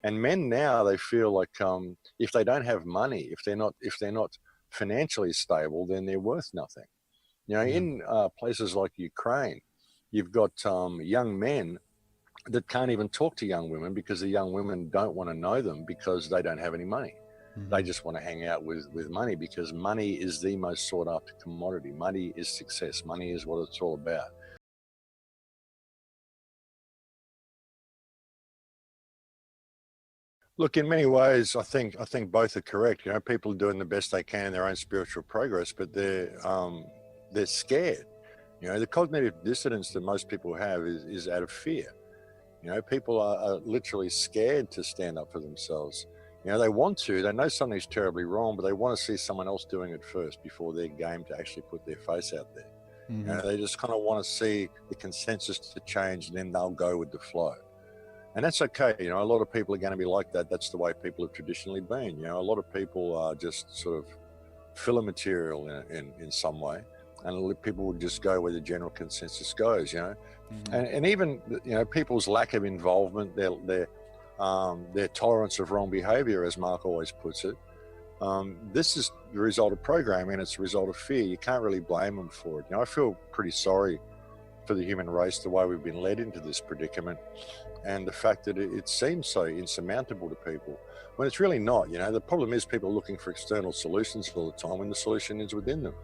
And men now, they feel like if they don't have money, if they're not financially stable, then they're worth nothing. You know, Yeah. in places like Ukraine, you've got young men that can't even talk to young women because the young women don't want to know them because they don't have any money. They Hmm. just want to hang out with money because money is the most sought after commodity. Money is success. Money is what it's all about. Look, in many ways, I think both are correct. You know, people are doing the best they can in their own spiritual progress, but they're scared. You know, the cognitive dissonance that most people have is out of fear. You know, people are literally scared to stand up for themselves. You know, they want to, they know something's terribly wrong, but they want to see someone else doing it first before they're game to actually put their face out there. You Hmm. know, they just kind of want to see the consensus to change and then they'll go with the flow. And that's okay. You know, a lot of people are going to be like that. That's the way people have traditionally been. You know, a lot of people are just sort of filler material in some way. And people will just go where the general consensus goes, you know. Hmm. And even, you know, people's lack of involvement, their tolerance of wrong behavior, as Mark always puts it, this is the result of programming. It's a result of fear. You can't really blame them for it. You know, I feel pretty sorry for the human race, the way we've been led into this predicament, and the fact that it seems so insurmountable to people when it's really not. You know, the problem is people are looking for external solutions all the time when the solution is within them.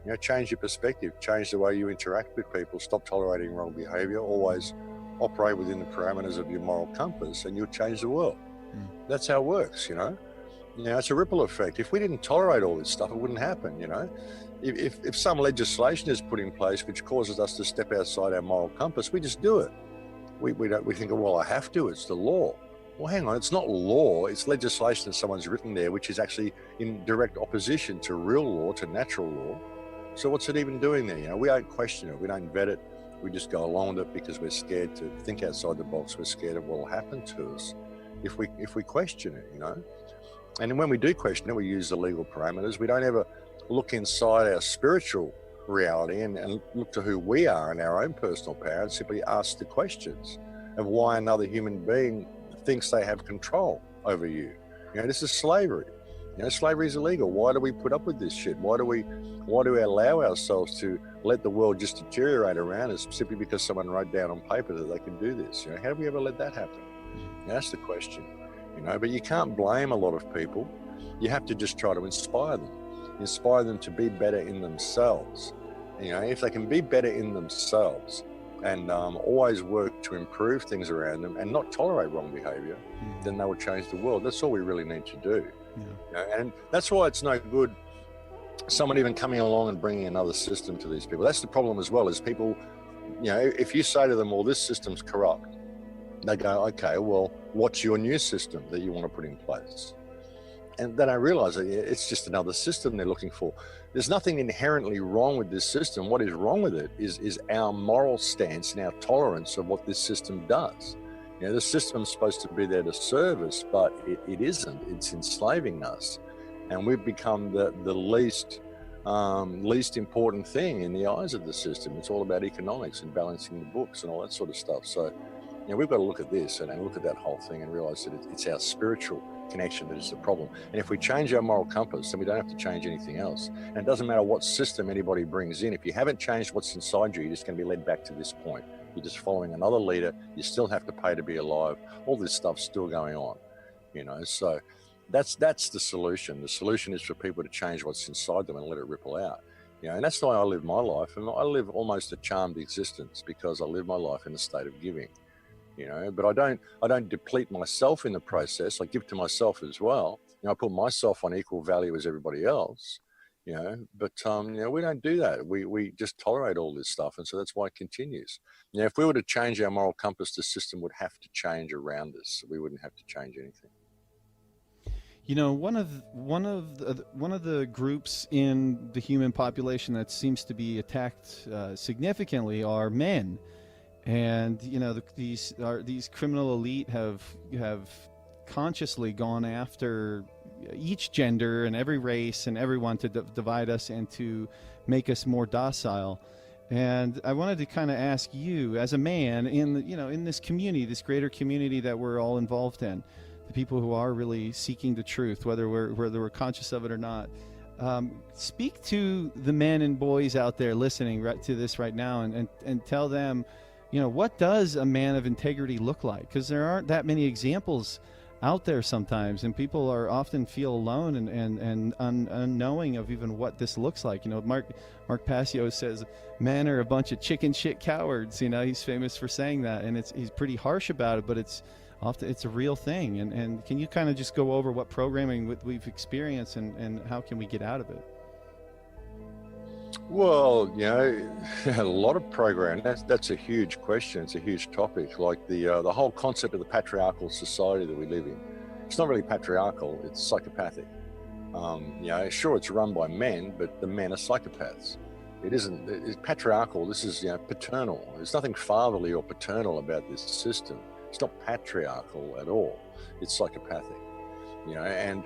You know, change your perspective, change the way you interact with people, stop tolerating wrong behavior, always operate within the parameters of your moral compass, and you'll change the world. That's how it works, you know. You know, it's a ripple effect. If we didn't tolerate all this stuff, it wouldn't happen, you know. If some legislation is put in place which causes us to step outside our moral compass, we just do it. We think, well, I have to, it's the law. Well, hang on, it's not law, it's legislation that someone's written there, which is actually in direct opposition to real law, to natural law. So what's it even doing there? You know, we don't question it, we don't vet it, we just go along with it because we're scared to think outside the box. We're scared of what will happen to us if we question it, you know. And when we do question it, we use the legal parameters. We don't ever look inside our spiritual reality and look to who we are in our own personal power and simply ask the questions of why another human being thinks they have control over you. You know, this is slavery. You know, slavery is illegal. Why do we put up with this shit? Why do we allow ourselves to let the world just deteriorate around us simply because someone wrote down on paper that they can do this? You know, how do we ever let that happen? That's the question. You know, but you can't blame a lot of people. You have to just try to inspire them to be better in themselves. You know, if they can be better in themselves and always work to improve things around them and not tolerate wrong behavior, then they will change the world. That's all we really need to do. Yeah. You know, and that's why it's no good someone even coming along and bringing another system to these people. That's the problem as well, is people, you know, if you say to them, well, this system's corrupt, they go, okay, well, what's your new system that you want to put in place? And then I realize that it's just another system they're looking for. There's nothing inherently wrong with this system. What is wrong with it is our moral stance and our tolerance of what this system does. You know, the system's supposed to be there to serve us, but it isn't. It's enslaving us. And we've become the least important thing in the eyes of the system. It's all about economics and balancing the books and all that sort of stuff. So, you know, we've got to look at this and look at that whole thing and realize that it's our spiritual connection that is the problem. And if we change our moral compass, then we don't have to change anything else. And it doesn't matter what system anybody brings in. If you haven't changed what's inside you, you're just going to be led back to this point. You're just following another leader. You still have to pay to be alive. All this stuff's still going on, you know. So that's the solution. The solution is for people to change what's inside them and let it ripple out. You know, and that's why I live my life. And I live almost a charmed existence because I live my life in a state of giving. You know, but I don't deplete myself in the process. I give to myself as well. You know, I put myself on equal value as everybody else. You know, but you know, we don't do that. We just tolerate all this stuff, and so that's why it continues. You know, if we were to change our moral compass, the system would have to change around us. We wouldn't have to change anything. You know, one of the groups in the human population that seems to be attacked significantly are men, and you know these criminal elite have consciously gone after each gender and every race and everyone to divide us and to make us more docile. And I wanted to kind of ask you, as a man in in this community, this greater community that we're all involved in, the people who are really seeking the truth, whether we're conscious of it or not. Speak to the men and boys out there listening to this right now, and tell them, what does a man of integrity look like? Because there aren't that many examples out there sometimes, and people are often feel alone and unknowing of even what this looks like. Mark Passio says men are a bunch of chicken shit cowards. He's famous for saying that, and he's pretty harsh about it, but it's a real thing. And can you kind of just go over what programming we've experienced and how can we get out of it? Well, a lot of programming, that's a huge question. It's a huge topic. Like the whole concept of the patriarchal society that we live in. It's not really patriarchal, it's psychopathic. Sure, it's run by men, but the men are psychopaths. It's patriarchal. This is, paternal. There's nothing fatherly or paternal about this system. It's not patriarchal at all. It's psychopathic, and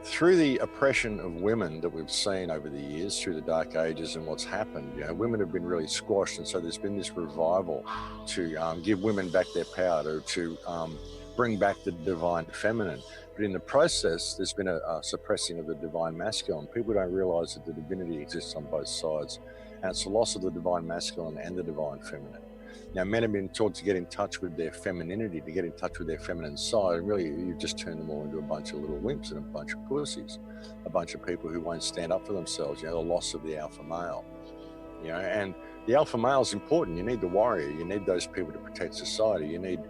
through the oppression of women that we've seen over the years, through the Dark Ages and what's happened, women have been really squashed. And so there's been this revival to give women back their power, to bring back the divine feminine. But in the process, there's been a suppressing of the divine masculine. People don't realize that the divinity exists on both sides. And it's the loss of the divine masculine and the divine feminine. Now, men have been taught to get in touch with their femininity, to get in touch with their feminine side. And really, you've just turned them all into a bunch of little wimps and a bunch of pussies, a bunch of people who won't stand up for themselves, the loss of the alpha male. And the alpha male is important. You need the warrior. You need those people to protect society. You need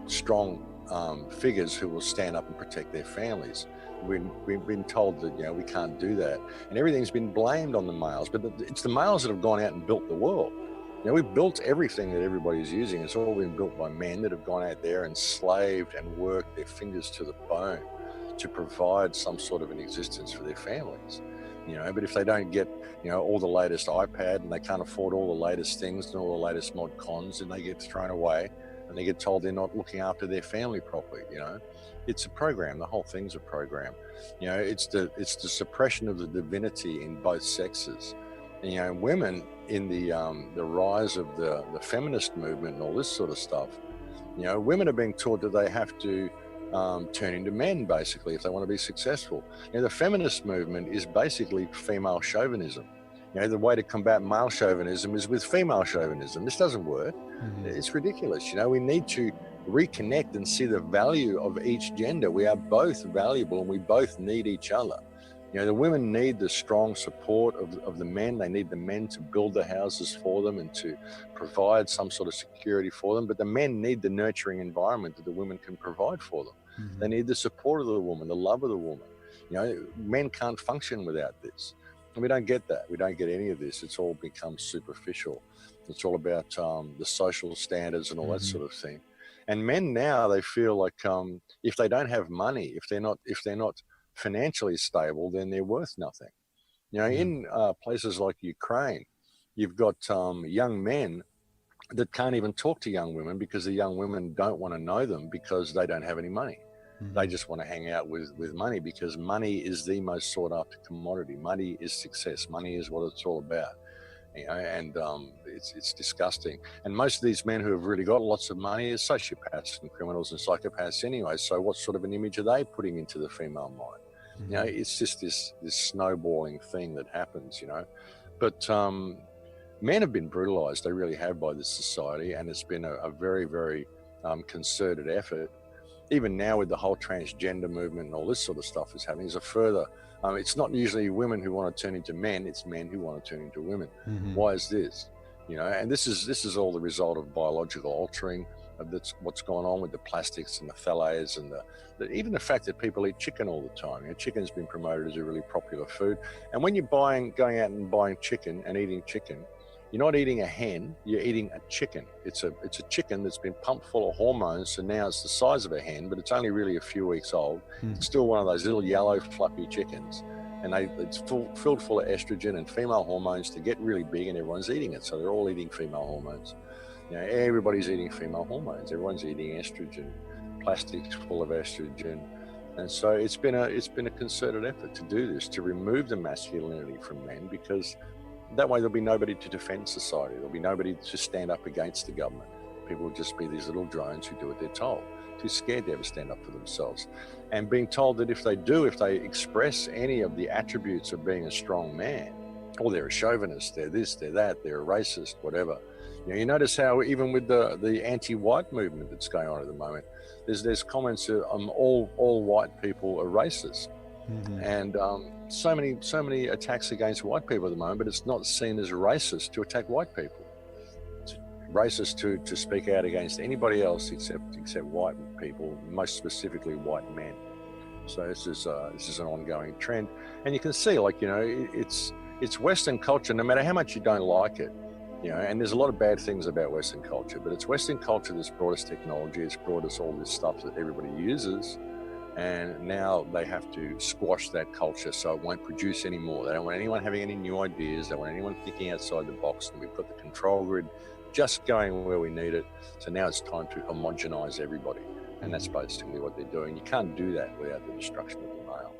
strong figures who will stand up and protect their families. We've been told that, we can't do that. And everything's been blamed on the males. But it's the males that have gone out and built the world. We've built everything that everybody's using. It's all been built by men that have gone out there and slaved and worked their fingers to the bone to provide some sort of an existence for their families. But if they don't get, all the latest iPad and they can't afford all the latest things and all the latest mod cons, then they get thrown away and they get told they're not looking after their family properly. It's a program. The whole thing's a program. It's the suppression of the divinity in both sexes. Women in the rise of the feminist movement and all this sort of stuff, women are being taught that they have to turn into men, basically, if they want to be successful. The feminist movement is basically female chauvinism. The way to combat male chauvinism is with female chauvinism. This doesn't work. Mm-hmm. It's ridiculous. We need to reconnect and see the value of each gender. We are both valuable and we both need each other. The women need the strong support of the men. They need the men to build the houses for them and to provide some sort of security for them. But the men need the nurturing environment that the women can provide for them. Mm-hmm. They need the support of the woman, the love of the woman. Men can't function without this. And we don't get that. We don't get any of this. It's all become superficial. It's all about the social standards and all that sort of thing. And men now, they feel like if they don't have money, if they're not financially stable, then they're worth nothing. In places like Ukraine, you've got young men that can't even talk to young women because the young women don't want to know them because they don't have any money. Mm-hmm. They just want to hang out with money because money is the most sought after commodity. Money is success. Money is what it's all about. And it's disgusting. And most of these men who have really got lots of money are sociopaths and criminals and psychopaths anyway. So what sort of an image are they putting into the female mind? Mm-hmm. It's just this snowballing thing that happens, But men have been brutalized. They really have by this society. And it's been a very, very concerted effort. Even now with the whole transgender movement and all this sort of stuff is happening, is a further, it's not usually women who want to turn into men, it's men who want to turn into women. Mm-hmm. Why is this? And this is all the result of biological altering. That's what's going on with the plastics and the phthalates and even the fact that people eat chicken all the time. Chicken's been promoted as a really popular food. And when you're going out and buying chicken and eating chicken, you're not eating a hen, you're eating a chicken. It's a chicken that's been pumped full of hormones, so now it's the size of a hen, but it's only really a few weeks old. It's still one of those little yellow fluffy chickens. And it's filled full of estrogen and female hormones to get really big, and everyone's eating it. So they're all eating female hormones. Everybody's eating female hormones. Everyone's eating estrogen, plastics full of estrogen. And so it's been a concerted effort to do this, to remove the masculinity from men, because that way there'll be nobody to defend society. There'll be nobody to stand up against the government. People will just be these little drones who do what they're told. too scared to ever stand up for themselves. And being told that if they express any of the attributes of being a strong man, or they're a chauvinist, they're this, they're that, they're a racist, whatever. You notice how even with the anti-white movement that's going on at the moment, there's comments of all white people are racist. Mm-hmm. And so many attacks against white people at the moment, but it's not seen as racist to attack white people. It's racist to speak out against anybody else except white people, most specifically white men. So this is an ongoing trend, and you can see, it's Western culture. No matter how much you don't like it, and there's a lot of bad things about Western culture, but it's Western culture that's brought us technology. It's brought us all this stuff that everybody uses. And now they have to squash that culture so it won't produce anymore. They don't want anyone having any new ideas. They don't want anyone thinking outside the box. And we've got the control grid just going where we need it. So now it's time to homogenize everybody. And that's basically what they're doing. You can't do that without the destruction of the male.